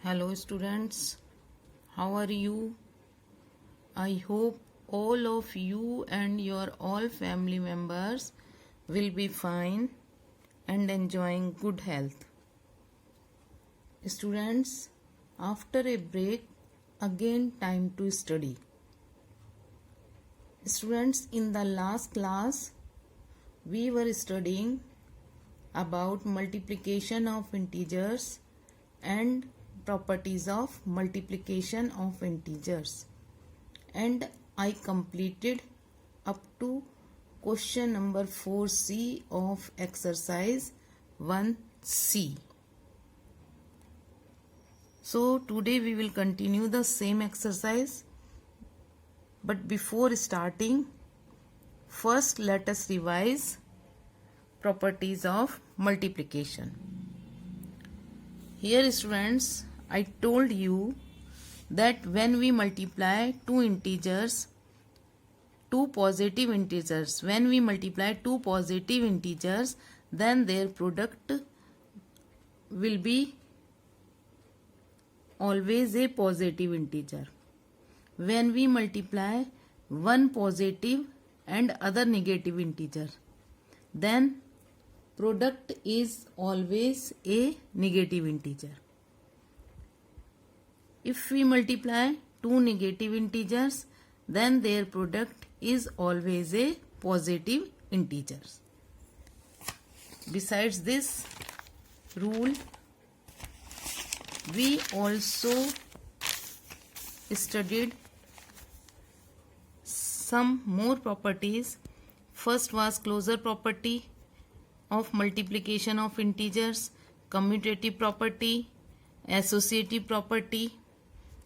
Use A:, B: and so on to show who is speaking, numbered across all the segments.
A: Hello students, how are you? I hope all of you and your all family members will be fine and enjoying good health. Students, after a break, again time to study. Students, in the last class, we were studying about multiplication of integers and properties of multiplication of integers, and I completed up to question number 4C of exercise 1C. So today we will continue the same exercise, but before starting, first let us revise properties of multiplication. Here students, I told you that when we multiply two positive integers, then their product will be always a positive integer. When we multiply one positive and other negative integer, then product is always a negative integer. If we multiply two negative integers, then their product is always a positive integer. Besides this rule, we also studied some more properties. First was closure property of multiplication of integers, commutative property, associative property,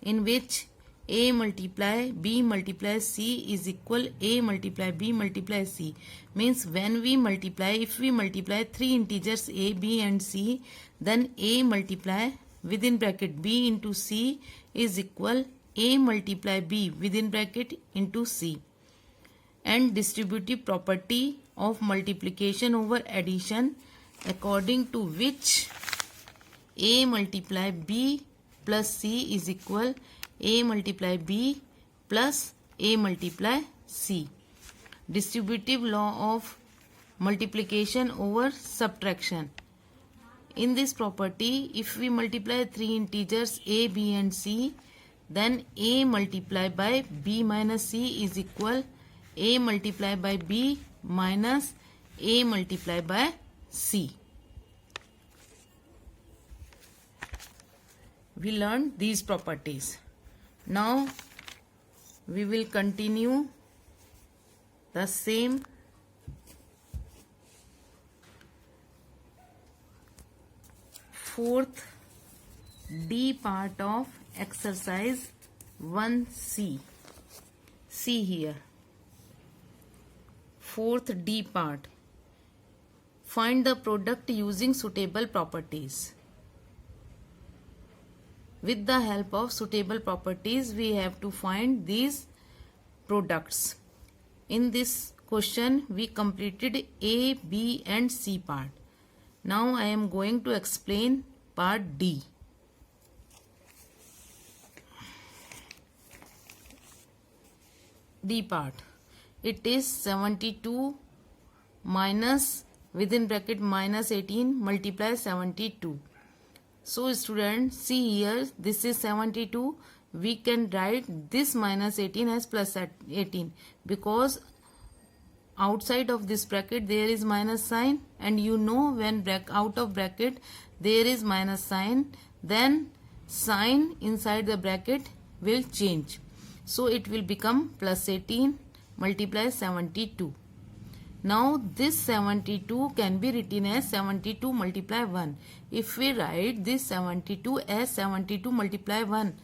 A: in which A multiply B multiply C is equal A multiply B multiply C. Means when we multiply, if we multiply three integers A, B and C, then A multiply within bracket B into C is equal A multiply B within bracket into C. And distributive property of multiplication over addition, according to which A multiply B plus C is equal A multiply B plus A multiply C. Distributive law of multiplication over subtraction. In this property, if we multiply three integers A, B and C, then A multiply by B minus C is equal A multiply by B minus A multiply by C. We learned these properties. Now we will continue the same fourth D part of exercise 1C. See here. Fourth D part. Find the product using suitable properties. With the help of suitable properties, we have to find these products. In this question, we completed A, B and C part. Now I am going to explain part D. D part. It is 72 minus within bracket minus 18 multiply 72. So students, see here, this is 72. We can write this minus 18 as plus 18 because outside of this bracket there is minus sign, and you know when out of bracket there is minus sign, then sign inside the bracket will change. So it will become plus 18 multiply 72. Now this 72 can be written as 72 multiply 1. If we write this 72 as 72 multiply 1,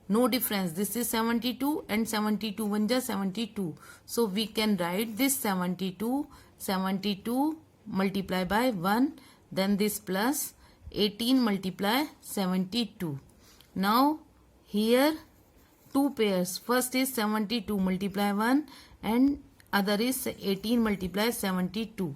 A: no difference. This is 72 and 72 1 ja 72. So we can write this 72 multiply by 1, then this plus 18 multiply 72. Now here two pairs. First is 72 multiply 1 and other is 18 multiply 72.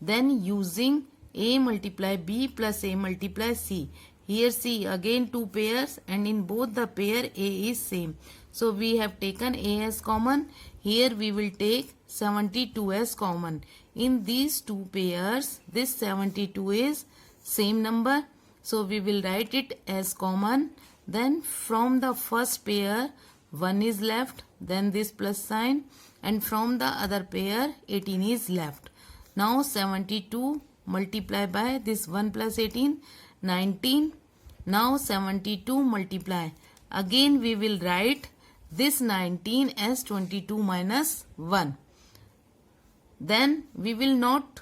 A: Then using A multiply B plus A multiply C. Here see again two pairs, and in both the pair A is same. So we have taken A as common. Here we will take 72 as common. In these two pairs, this 72 is same number. So we will write it as common. Then from the first pair, 1 is left, then this plus sign, and from the other pair, 18 is left. Now 72 multiply by this 1 plus 18, 19. Now 72 multiply. Again we will write this 19 as 22 minus 1. Then we will not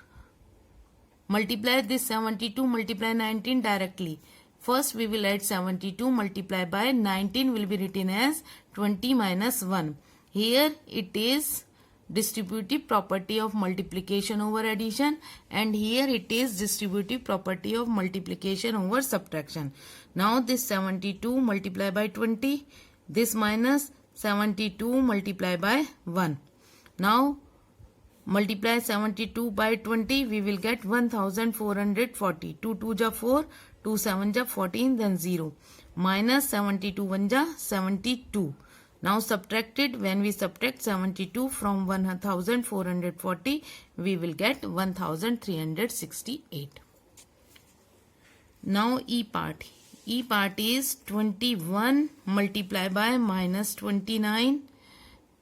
A: multiply this 72 multiply 19 directly. First we will add 72 multiply by 19 will be written as 20 minus 1. Here it is distributive property of multiplication over addition, and here it is distributive property of multiplication over subtraction. Now this 72 multiply by 20, this minus 72 multiply by 1. Now multiply 72 by 20, we will get 1440. 2 2 ja 4, 2 7 ja 14, then 0. Minus 72 1 ja 72. Now subtracted, when we subtract 72 from 1440, we will get 1368. Now E part. E part is 21 multiply by minus 29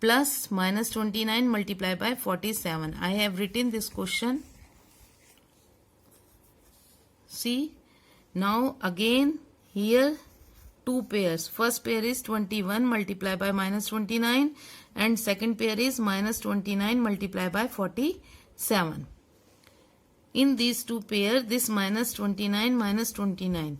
A: plus minus 29 multiply by 47. I have written this question. See, now again here two pairs. First pair is 21 multiply by minus 29, and second pair is minus 29 multiply by 47. In these two pairs, this minus 29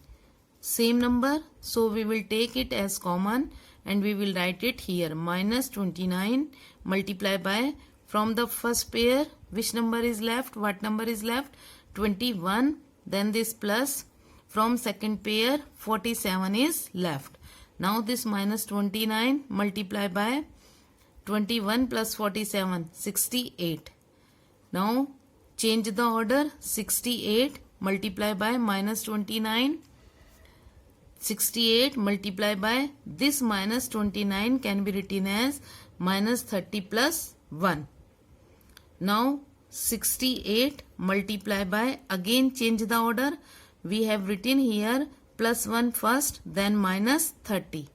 A: same number, so we will take it as common and we will write it here. Minus 29 multiply by, from the first pair, which number is left? What number is left? 21. Then this plus, from second pair, 47 is left. Now this minus 29 multiply by 21 plus 47, 68. Now change the order. 68 multiply by minus 29. 68 multiply by this minus 29 can be written as minus 30 plus 1. Now 68 multiply by, again change the order. We have written here plus 1 first, then minus 30.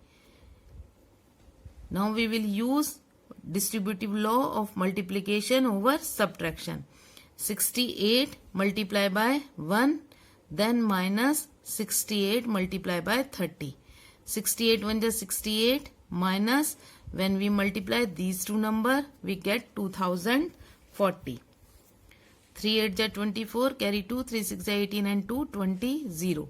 A: Now we will use distributive law of multiplication over subtraction. 68 multiply by 1, then minus 68 multiply by 30. 68 1 is 68 minus, when we multiply these two numbers, we get 2040. 3 8 is 24, carry 2, 3 6 is 18 and 2, 20, 0.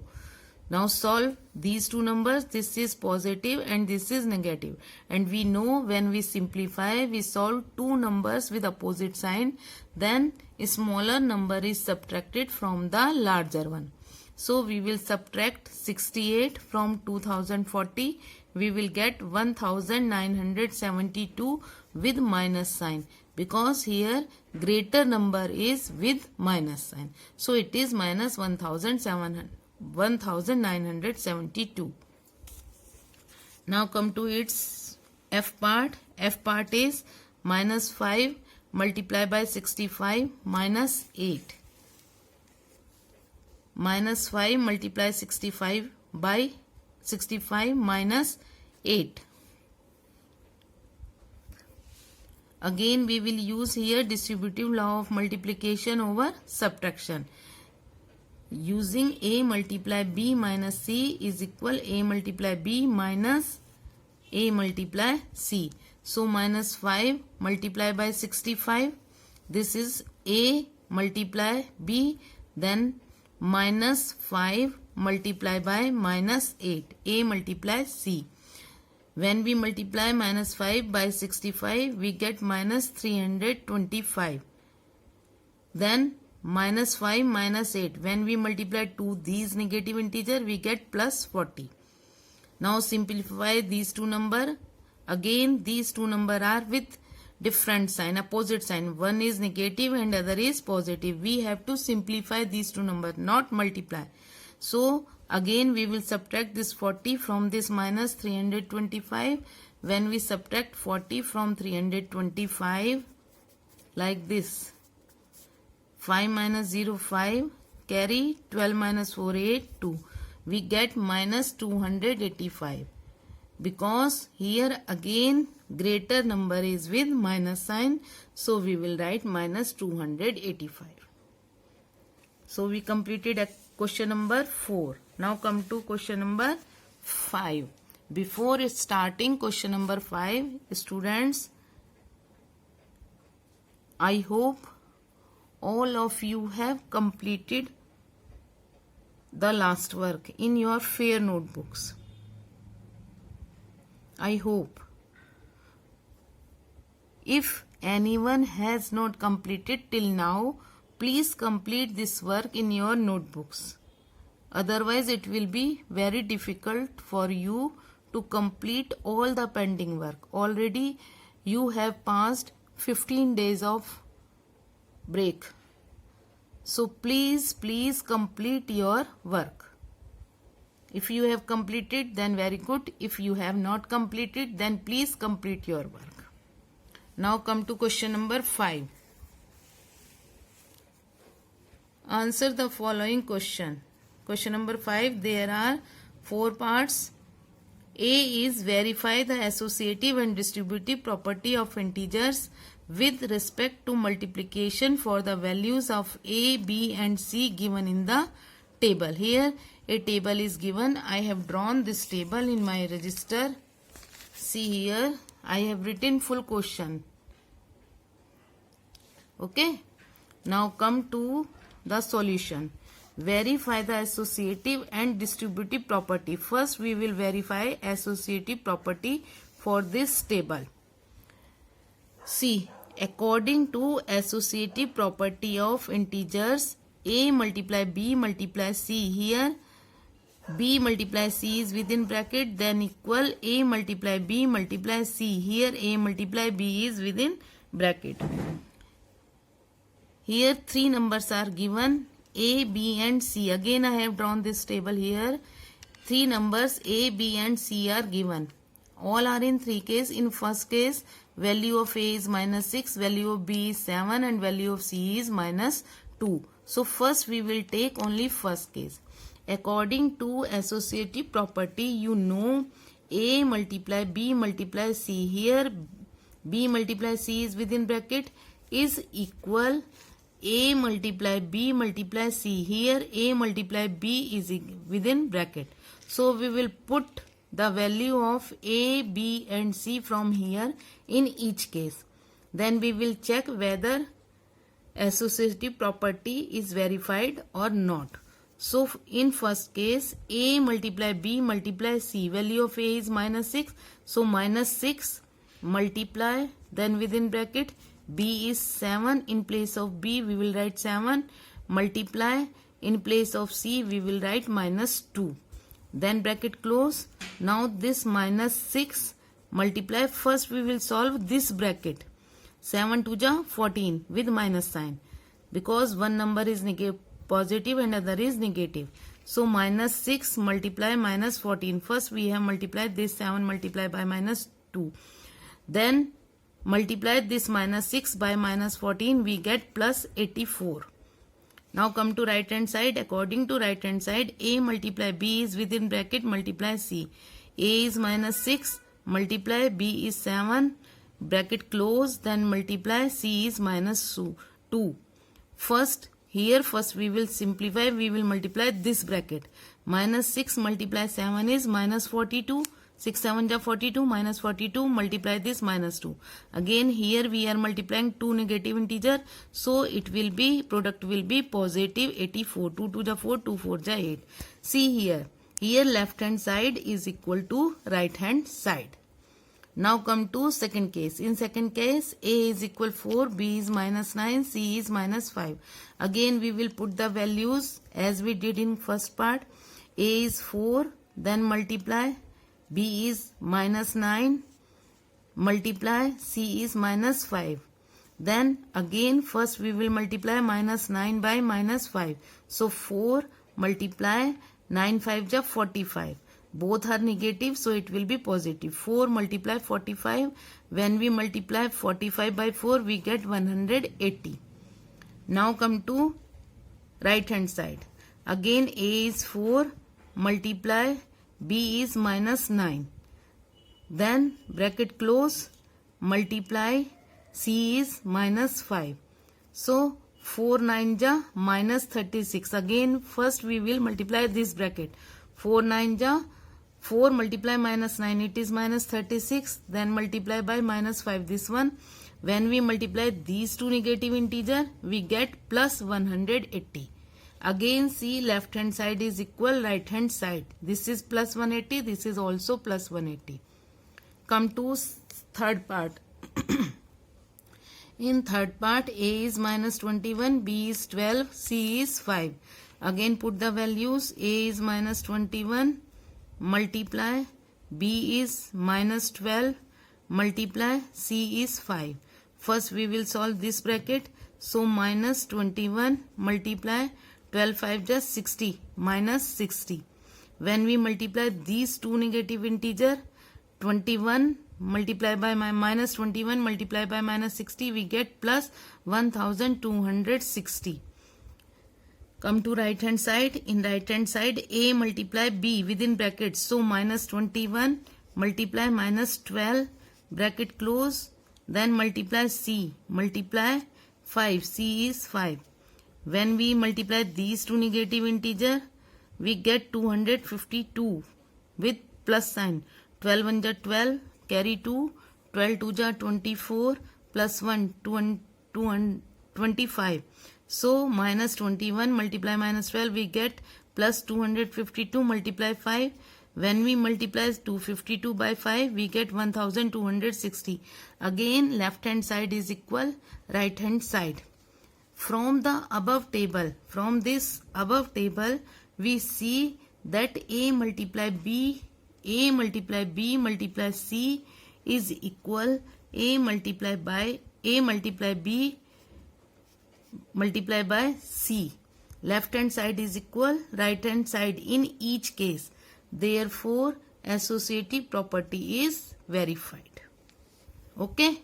A: Now solve these two numbers. This is positive and this is negative. And we know when we simplify, we solve two numbers with opposite sign. Then a smaller number is subtracted from the larger one. So we will subtract 68 from 2040. We will get 1972 with minus sign, because here greater number is with minus sign. So it is minus 1972. Now come to its F part. F part is minus 5 multiply by 65 minus 8. Minus 5 multiply 65 by 65 minus 8. Again we will use here distributive law of multiplication over subtraction. Using A multiply B minus C is equal A multiply B minus A multiply C. So minus 5 multiply by 65. This is A multiply B, then minus 5 multiply by minus 8. A multiply C. When we multiply minus 5 by 65, we get minus 325. Then minus 5 minus 8. When we multiply two these negative integer, we get plus 40. Now simplify these two number. Again these two number are with different sign, opposite sign. One is negative and other is positive. We have to simplify these two numbers, not multiply. So Again we will subtract this 40 from this minus 325. When we subtract 40 from 325 like this, 5 minus 0 5, carry 12 minus 4 8 2, we get minus 285, because here again greater number is with minus sign, so we will write minus 285. So we completed question number 4. Now come to question number 5. Before starting question number 5, students, I hope all of you have completed the last work in your fair notebooks. I hope. If anyone has not completed till now, please complete this work in your notebooks. Otherwise, it will be very difficult for you to complete all the pending work. Already you have passed 15 days of break. So please complete your work. If you have completed, then very good. If you have not completed, then please complete your work. Now come to question number 5. Answer the following question. Question number 5, there are 4 parts. A is verify the associative and distributive property of integers with respect to multiplication for the values of A, B and C given in the table. Here a table is given. I have drawn this table in my register. See here, I have written full question. Okay. Now come to the solution. Verify the associative and distributive property. First we will verify associative property for this table. See, according to associative property of integers, A multiply B multiply C, here B multiply C is within bracket, then equal A multiply B multiply C, here A multiply B is within bracket. Here 3 numbers are given, A, B and C. Again I have drawn this table here. 3 numbers A, B and C are given. All are in 3 cases. In first case, value of A is minus 6, value of B is 7 and value of C is minus 2. So first we will take only first case. According to associative property, you know A multiply B multiply C. Here B multiply C is within bracket is equal A multiply B multiply C. Here A multiply B is within bracket. So we will put the value of A, B and C from here in each case. Then we will check whether associative property is verified or not. So in first case, A multiply B multiply C. Value of A is minus 6. So minus 6 multiply, then within bracket B is 7. In place of B we will write 7. Multiply, in place of C we will write minus 2. Then bracket close. Now this minus 6 multiply. First we will solve this bracket. 7 to the 14 with minus sign, because one number is positive and other is negative. So minus 6 multiply minus 14. First we have multiplied this 7 multiplied by minus 2. Then multiply this minus 6 by minus 14, we get plus 84. Now come to right hand side. According to right hand side, A multiply B is within bracket multiply C. A is minus 6 multiply B is 7 bracket close, then multiply C is minus 2. First we will simplify. We will multiply this bracket. Minus 6 multiply 7 is minus 42. 6 7 are 42, minus 42, multiply this minus 2. Again here we are multiplying 2 negative integer, so it will be, product will be positive 84. 2 to the 4, 2 4 the 8. See here left hand side is equal to right hand side. Now come to second case. In second case, A is equal 4, B is minus 9, C is minus 5. Again we will put the values as we did in first part. A is 4, then multiply. B is minus 9, multiply, C is minus 5. Then again first we will multiply minus 9 by minus 5. So 4 multiply 9 5 ja 45. Both are negative, so it will be positive. 4 multiply 45. When we multiply 45 by 4, we get 180. Now come to right hand side. Again A is 4 multiply B is minus 9. Then bracket close, multiply C is minus 5. So 4 9 ja minus 36. Again first we will multiply this bracket. 4 9 ja 4 multiply minus 9, it is minus 36. Then multiply by minus 5 this one. When we multiply these two negative integer, we get plus 180. Again see left hand side is equal right hand side. This is plus 180, this is also plus 180. Come to third part. In third part, A is minus 21, B is 12, C is 5. Again put the values. A is minus 21, multiply, B is minus 12, multiply, C is 5. First we will solve this bracket. So minus 21 multiply 12 5 just 60, minus 60. When we multiply these two negative integer, 21 multiply by minus 21 multiply by minus 60, we get plus 1260. Come to right hand side. In right hand side, A multiply B within brackets. So minus 21 multiply minus 12 bracket close. Then multiply C multiply 5. C is 5. When we multiply these two negative integer, we get 252 with plus sign. 12 1 ja 12, carry 2, 12 2 ja 24, plus 1 25. So minus 21 multiply minus 12, we get plus 252 multiply 5. When we multiply 252 by 5, we get 1260. Again left hand side is equal right hand side. From the above table, from this above table, we see that A multiply B multiply C is equal A multiply B multiply by C. Left hand side is equal right hand side in each case. Therefore, associative property is verified. Okay.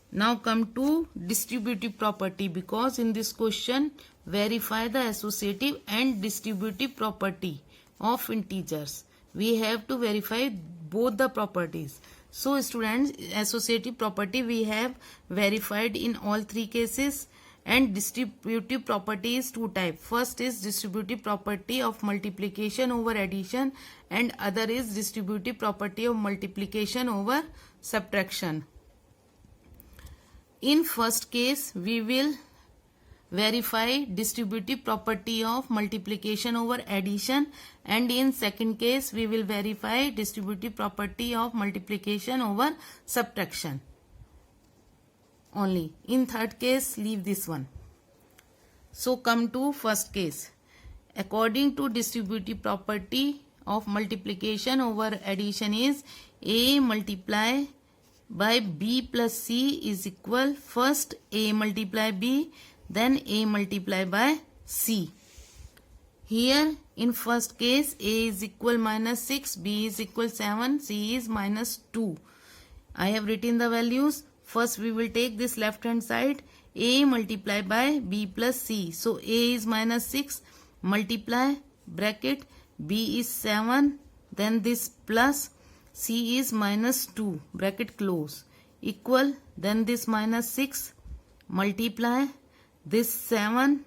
A: Now come to distributive property, because in this question verify the associative and distributive property of integers. We have to verify both the properties. So students, associative property we have verified in all three cases, and distributive property is two types. First is distributive property of multiplication over addition, and other is distributive property of multiplication over subtraction. In first case, we will verify distributive property of multiplication over addition, and in second case we will verify distributive property of multiplication over subtraction only. In third case, leave this one. So come to first case. According to distributive property of multiplication over addition is A multiply by B plus C is equal, first A multiply B, then A multiply by C. Here in first case, A is equal minus 6, B is equal 7, C is minus 2. I have written the values. First we will take this left hand side, A multiply by B plus C. So A is minus 6 multiply bracket, B is 7, then this plus, C is minus 2 bracket close, equal, then this minus 6 multiply this 7,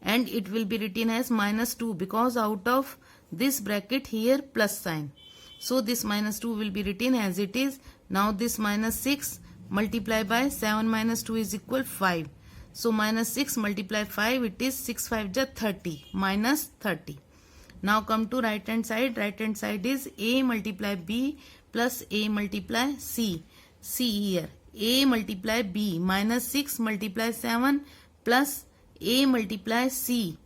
A: and it will be written as minus 2 because out of this bracket here plus sign. So this minus 2 will be written as it is. Now this minus 6 multiply by 7 minus 2 is equal 5. So minus 6 multiply 5, it is 6 5 ja 30, minus 30. Now come to right hand side. Right hand side is A multiply B plus A multiply C. See here, A multiply B minus 6 multiply 7 plus A multiply C.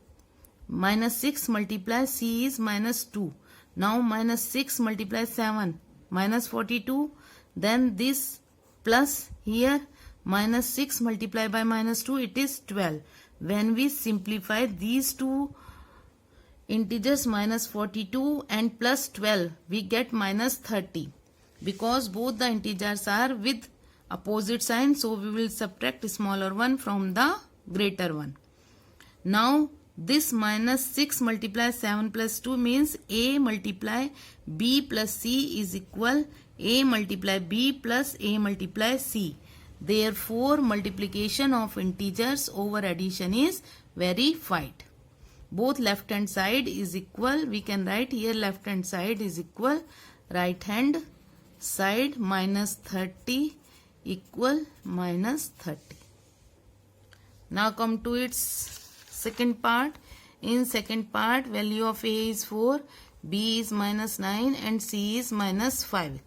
A: Minus 6 multiply C is minus 2. Now minus 6 multiply 7 minus 42. Then this plus here minus 6 multiply by minus 2, it is 12. When we simplify these two integers minus 42 and plus 12, we get minus 30. Because both the integers are with opposite sign, so we will subtract smaller one from the greater one. Now this minus 6 multiplies 7 plus 2 means a multiply b plus c is equal a multiply b plus a multiply c. Therefore, multiplication of integers over addition is verified. Both left hand side is equal. We can write here left hand side is equal right hand side minus 30 equal minus 30. Now come to its second part. In second part, value of a is 4, b is minus 9 and c is minus 5.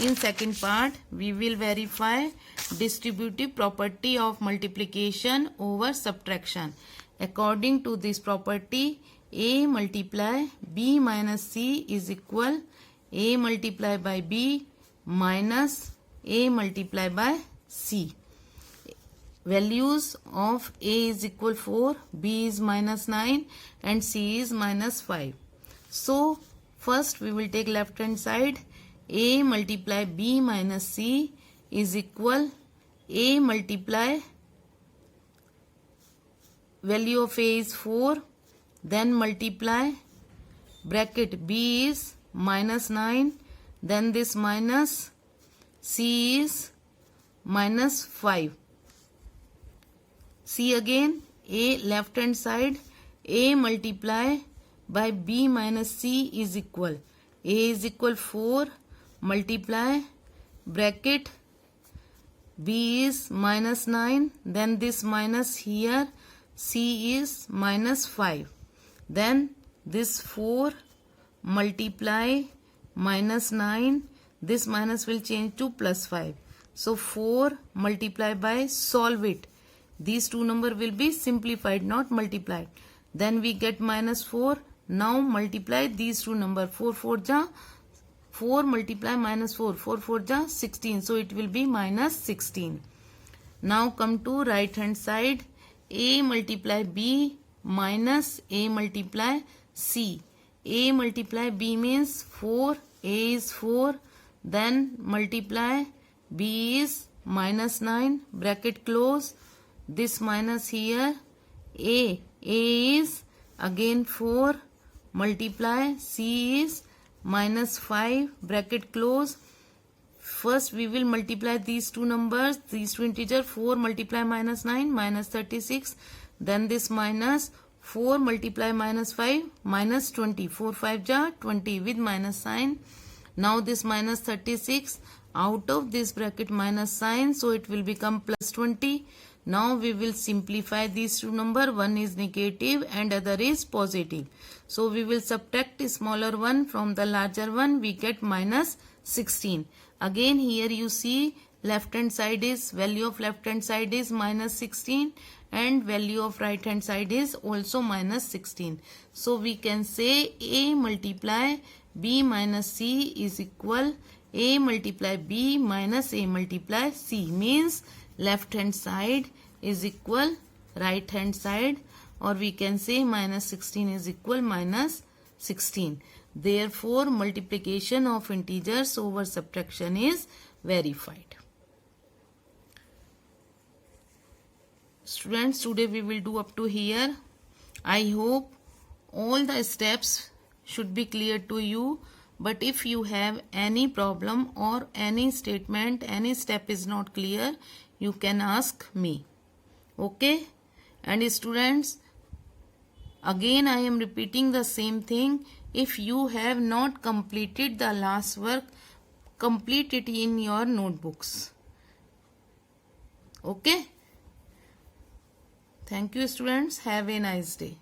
A: In second part, we will verify distributive property of multiplication over subtraction. According to this property, a multiply b minus c is equal a multiply by b minus a multiply by c. Values of a is equal 4, b is minus 9 and c is minus 5. So first we will take left hand side. A multiply b minus c is equal a multiply value of a is 4, then multiply bracket b is minus 9, then this minus c is minus 5. See again, a left hand side, a multiply by b minus c is equal a is equal 4 multiply bracket b is minus 9, then this minus here, c is minus 5, then this 4 multiply minus 9, this minus will change to plus 5. So 4 multiply by, solve it. These two number will be simplified, not multiplied. Then we get minus 4. Now multiply these two number. 4 4 ja 4 multiply minus 4. 4 4 ja 16. So it will be minus 16. Now come to right hand side. A multiply b minus a multiply c. A multiply b means 4. A is 4. Then multiply b is minus 9. Bracket close. This minus here. A is again 4. Multiply c is minus 5. Bracket close. First we will multiply these two numbers, these two integers. 4 multiply minus 9 minus 36. Then this minus 4 multiply minus 5 minus 20. 4 5 ja 20 with minus sign. Now this minus 36 out of this bracket minus sign, so it will become plus 20. Now we will simplify these two number. One is negative and other is positive. So we will subtract the smaller one from the larger one. We get minus 16. Again here you see left hand side is, value of left hand side is minus 16 and value of right hand side is also minus 16. So we can say a multiply b minus c is equal a multiply b minus a multiply c, means left hand side is equal right hand side, or we can say minus 16 is equal minus 16. Therefore, multiplication of integers over subtraction is verified. Students, today we will do up to here. I hope all the steps should be clear to you. But if you have any problem or any statement, any step is not clear, you can ask me. Okay? And students, again I am repeating the same thing. If you have not completed the last work, complete it in your notebooks. Okay? Thank you students. Have a nice day.